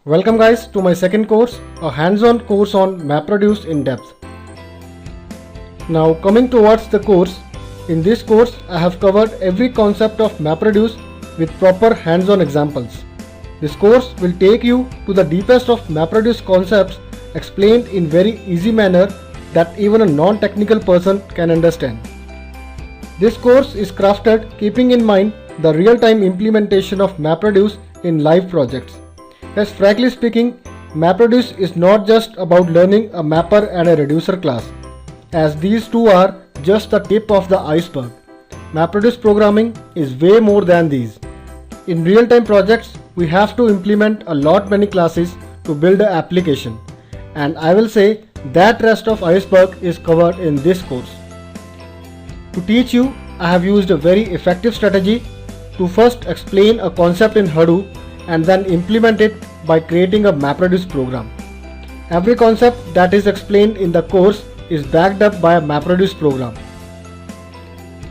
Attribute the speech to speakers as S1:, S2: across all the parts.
S1: Welcome guys to my second course, a hands-on course on MapReduce in depth. Now coming towards the course, in this course I have covered every concept of MapReduce with proper hands-on examples. This course will take you to the deepest of MapReduce concepts explained in very easy manner that even a non-technical person can understand. This course is crafted keeping in mind the real-time implementation of MapReduce in live projects. As frankly speaking, MapReduce is not just about learning a mapper and a reducer class, as these two are just the tip of the iceberg. MapReduce programming is way more than these. In real-time projects, we have to implement a lot many classes to build an application, and I will say that rest of iceberg is covered in this course. To teach you, I have used a very effective strategy to first explain a concept in Hadoop and then implement it by creating a MapReduce program. Every concept that is explained in the course is backed up by a MapReduce program.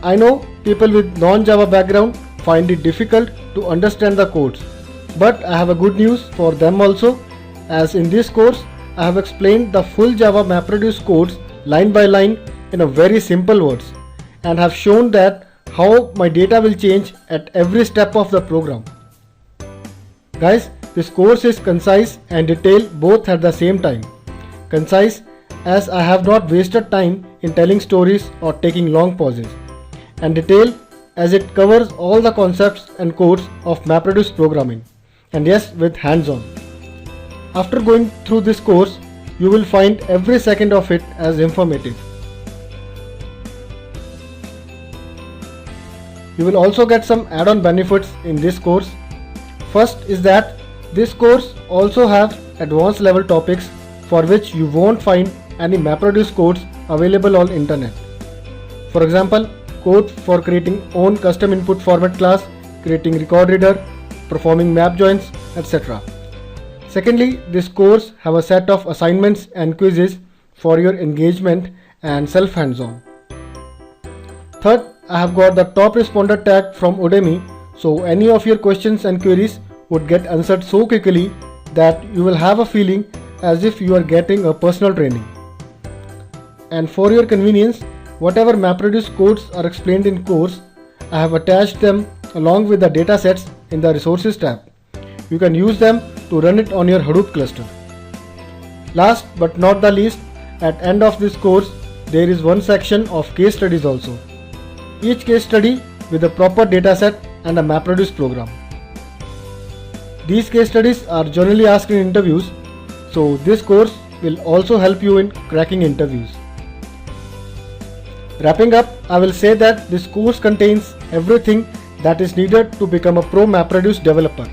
S1: I know people with non-Java background find it difficult to understand the codes, but I have a good news for them also, as in this course I have explained the full Java MapReduce codes line by line in a very simple words and have shown that how my data will change at every step of the program. Guys, this course is concise and detailed both at the same time. Concise as I have not wasted time in telling stories or taking long pauses, and detailed as it covers all the concepts and codes of MapReduce programming, and yes, with hands-on. After going through this course, you will find every second of it as informative. You will also get some add-on benefits in this course. First is that this course also has advanced level topics for which you won't find any MapReduce codes available on internet. For example, code for creating own custom input format class, creating record reader, performing map joins, etc. Secondly, this course have a set of assignments and quizzes for your engagement and self hands-on. Third, I have got the top responder tag from Udemy, so any of your questions and queries would get answered so quickly that you will have a feeling as if you are getting a personal training. And for your convenience, whatever MapReduce codes are explained in course, I have attached them along with the datasets in the resources tab. You can use them to run it on your Hadoop cluster. Last but not the least, at end of this course, there is one section of case studies also. Each case study with a proper dataset and a MapReduce program. These case studies are generally asked in interviews, so this course will also help you in cracking interviews. Wrapping up, I will say that this course contains everything that is needed to become a pro MapReduce developer.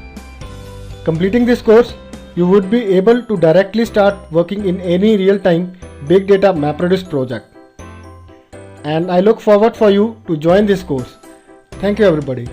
S1: Completing this course, you would be able to directly start working in any real-time big data MapReduce project. And I look forward for you to join this course. Thank you everybody.